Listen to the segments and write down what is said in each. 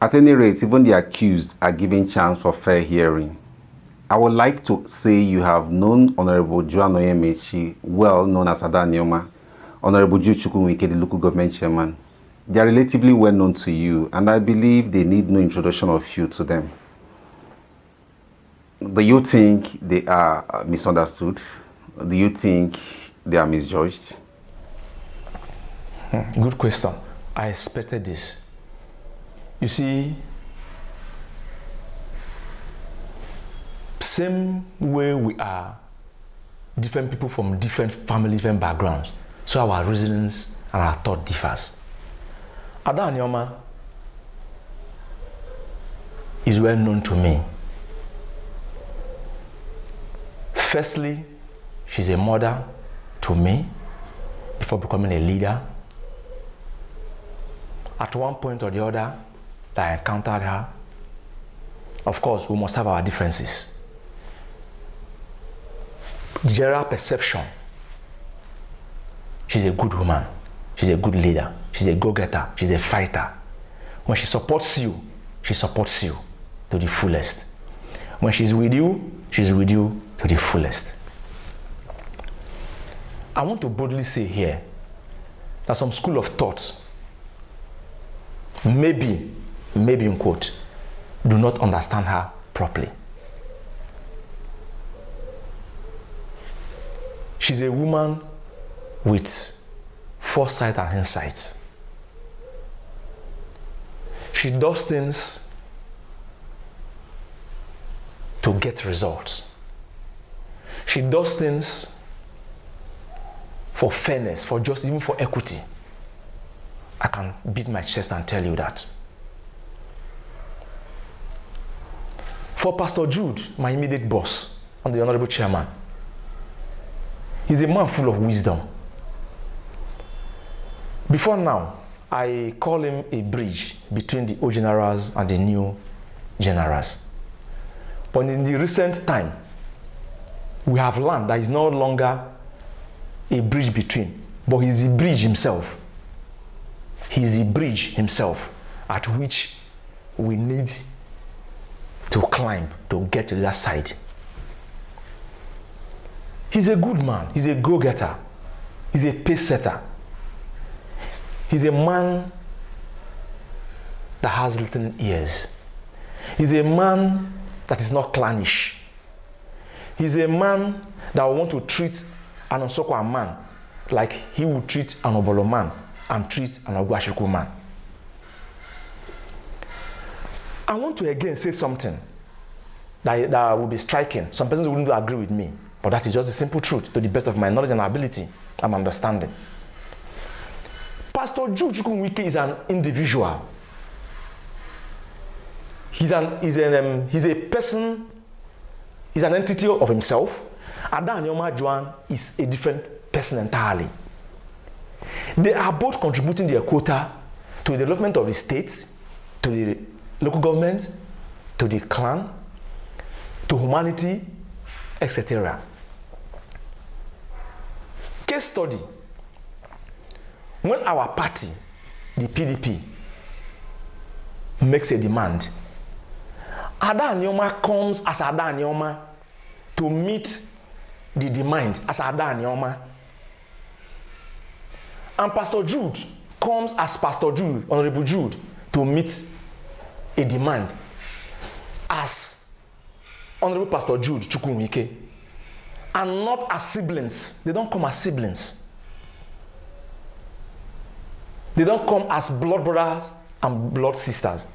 At any rate, even the accused are given chance for fair hearing. I would like to say you have known Honorable Joan Oyemechi, well known as Ada ANIOMA, Honorable Jude Chukwunwike, the local government chairman. They are relatively well known to you, and I believe they need no introduction of you to them. Do you think they are misunderstood? Do you think they are misjudged? Good question. I expected this. You see, same way we are different people from different families, different backgrounds, so our reasonings and our thought differs. Ada ANIOMA is well known to me. Firstly, she's a mother to me before becoming a leader. At one point or the other that I encountered her, of course, we must have our differences. General perception, she's a good woman, she's a good leader, she's a go-getter, she's a fighter. When she supports you to the fullest. When she's with you to the fullest. I want to boldly say here that some school of thought, maybe in quote, do not understand her properly. She's a woman with foresight and insight. She does things to get results. She does things for fairness, for justice, even for equity. I can beat my chest and tell you that. For Pastor Jude, my immediate boss, and the Honorable Chairman, he's a man full of wisdom. Before now, I call him a bridge between the old generals and the new generals. But in the recent time, we have learned that he's no longer a bridge between, but he's the bridge himself. He's the bridge himself at which we need to climb to get to the other side. He's a good man. He's a go-getter. He's a pace setter. He's a man that has listening ears. He's a man that is not clannish. He's a man that will want to treat an Osokwa man like he would treat an Obolo man and treat an Ogwashiku man. I want to again say something that will be striking. Some persons wouldn't agree with me, but that is just the simple truth to the best of my knowledge and ability and understanding. Pastor Jude Chukwunwike is an individual. He's a person, he's an entity of himself. Ada ANIOMA Joan is a different person entirely. They are both contributing their quota to the development of the state, to the local government, to the clan, to humanity, etc. Case study. When our party, the PDP, makes a demand, Ada ANIOMA comes as Ada ANIOMA to meet the demand as Ada ANIOMA. And Pastor Jude comes as Pastor Jude, Honorable Jude, to meet a demand as Honorable Pastor Jude Chukwunwike, and not as siblings. They don't come as siblings. They don't come as blood brothers and blood sisters.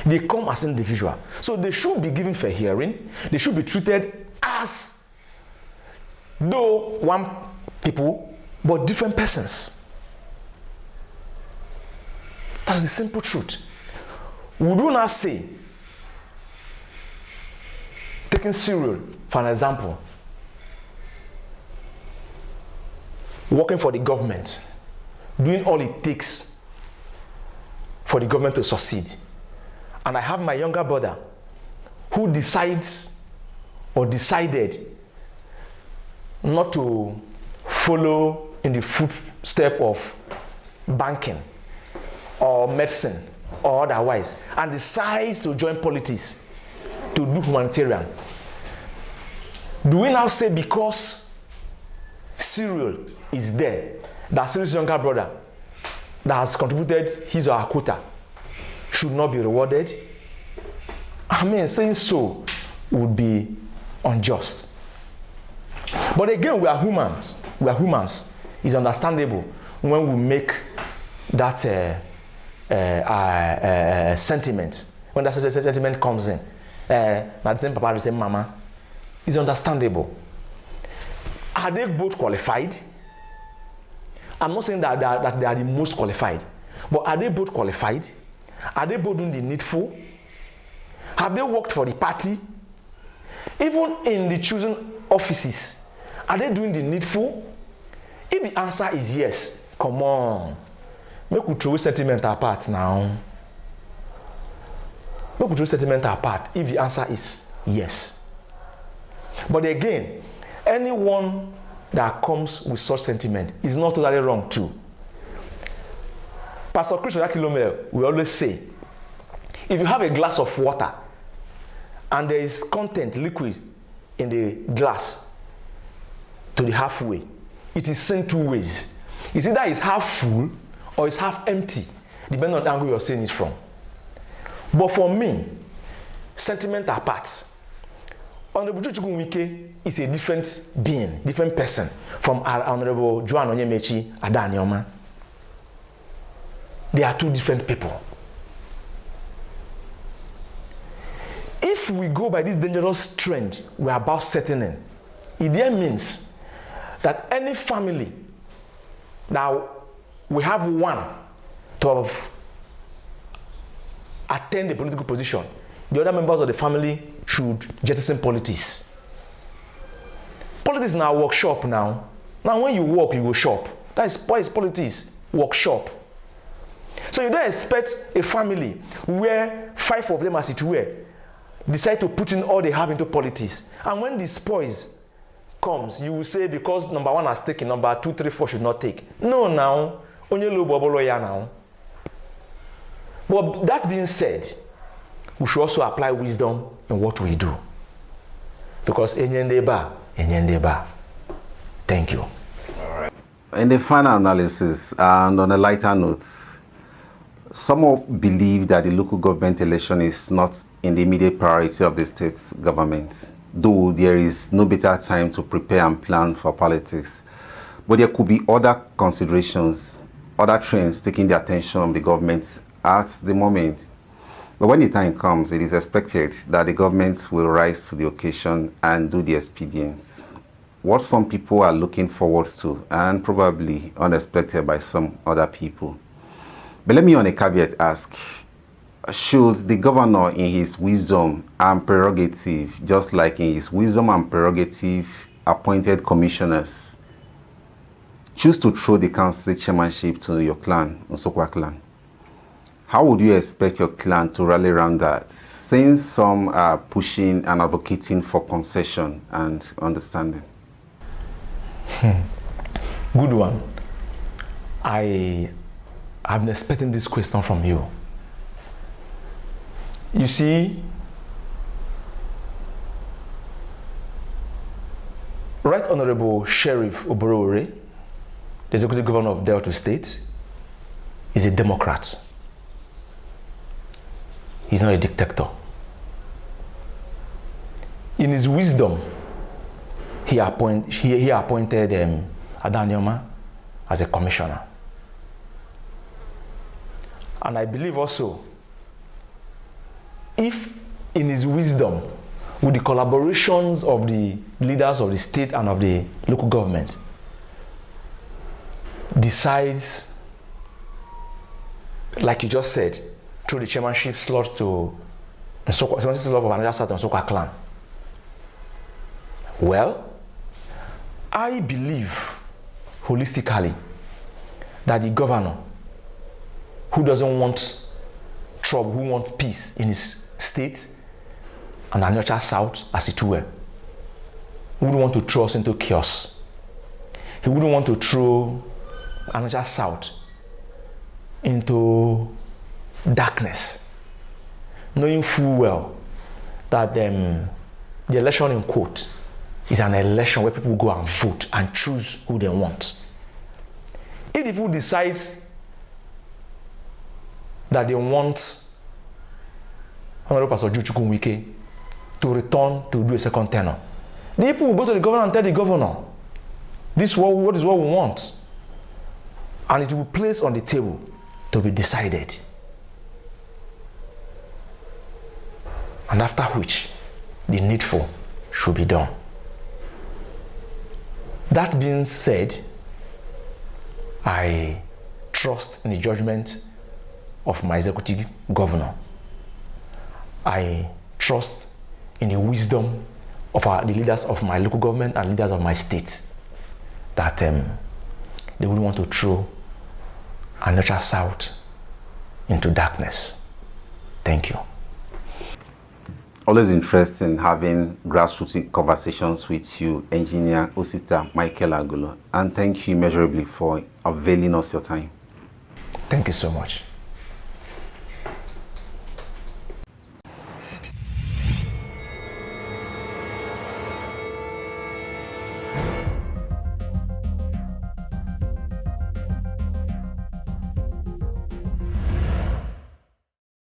They come as individuals. So they should be given fair hearing. They should be treated as though one people, but different persons. That's the simple truth. We do not say, taking Cyril for an example, working for the government, doing all it takes for the government to succeed. And I have my younger brother who decides or decided not to follow in the footstep of banking or medicine or otherwise, and decides to join politics to do humanitarian, do we now say because Cyril is there, that Cyril's younger brother that has contributed his or her quota should not be rewarded? I mean, saying so would be unjust. But again, we are humans. We are humans. It's understandable when we make that sentiment. When that sentiment comes in, the same papa, the same mama, it's understandable. Are they both qualified? I'm not saying that they are the most qualified, but are they both qualified? Are they both doing the needful? Have they worked for the party? Even in the chosen offices, are they doing the needful? If the answer is yes, come on. Make we throw sentiment apart now. Make we throw sentiment apart if the answer is yes. But again, anyone that comes with such sentiment is not totally wrong too. Pastor Cyril Agolo will always say, if you have a glass of water and there is content, liquid in the glass to the halfway, it is seen two ways. It's either it's half full or it's half empty, depending on the angle you're seeing it from. But for me, sentiment apart, Honorable Chukwu Wike is a different being, different person from Honorable Joan Onyemechi ANIOMA. They are two different people. If we go by this dangerous trend we are about setting in, it then means that any family that we have one to attain the political position, the other members of the family should jettison politics. Politics now workshop now. Now when you work, you go shop. That is why it's politics, workshop. So you don't expect a family where 5 of them, as it were, decide to put in all they have into politics. And when the spoils comes, you will say because number 1 has taken, number 2, 3, 4 should not take. No, now. Only low bubble now. But that being said, we should also apply wisdom in what we do. Because enyendeba. Thank you. All right. In the final analysis, and on a lighter note, some believe that the local government election is not in the immediate priority of the state government, though there is no better time to prepare and plan for politics. But there could be other considerations, other trends taking the attention of the government at the moment. But when the time comes, it is expected that the government will rise to the occasion and do the expedients. What some people are looking forward to, and probably unexpected by some other people. But let me on a caveat ask, should the governor in his wisdom and prerogative, just like in his wisdom and prerogative appointed commissioners, choose to throw the council chairmanship to your clan, Nsukka clan, how would you expect your clan to rally around that, since some are pushing and advocating for concession and understanding? Good one. I have been expecting this question from you. You see, Right Honorable Sheriff Oborowore, the Executive Governor of Delta State, is a Democrat. He's not a dictator. In his wisdom, he appointed ANIOMA as a commissioner. And I believe also, if in his wisdom, with the collaborations of the leaders of the state and of the local government, decides, like you just said, through the chairmanship slot to Nsukka clan. Well, I believe holistically that the governor, who doesn't want trouble, who wants peace in his state and Aniocha South, as it were, wouldn't want to throw us into chaos. He wouldn't want to throw Aniocha South into darkness, knowing full well that the election in quote is an election where people go and vote and choose who they want. If the people decide that they want Honorable Pastor Juchukwu Wike to return to do a second tenure, the people will go to the governor and tell the governor, this is what we want. And it will be placed on the table to be decided. And after which, the needful should be done. That being said, I trust in the judgment of my executive governor. I trust in the wisdom of the leaders of my local government and leaders of my state, that they would want to throw a nurture south into darkness. Thank you. Always interesting having grassroots conversations with you, Engineer Osita Michael Agolo. And thank you immeasurably for availing us your time. Thank you so much.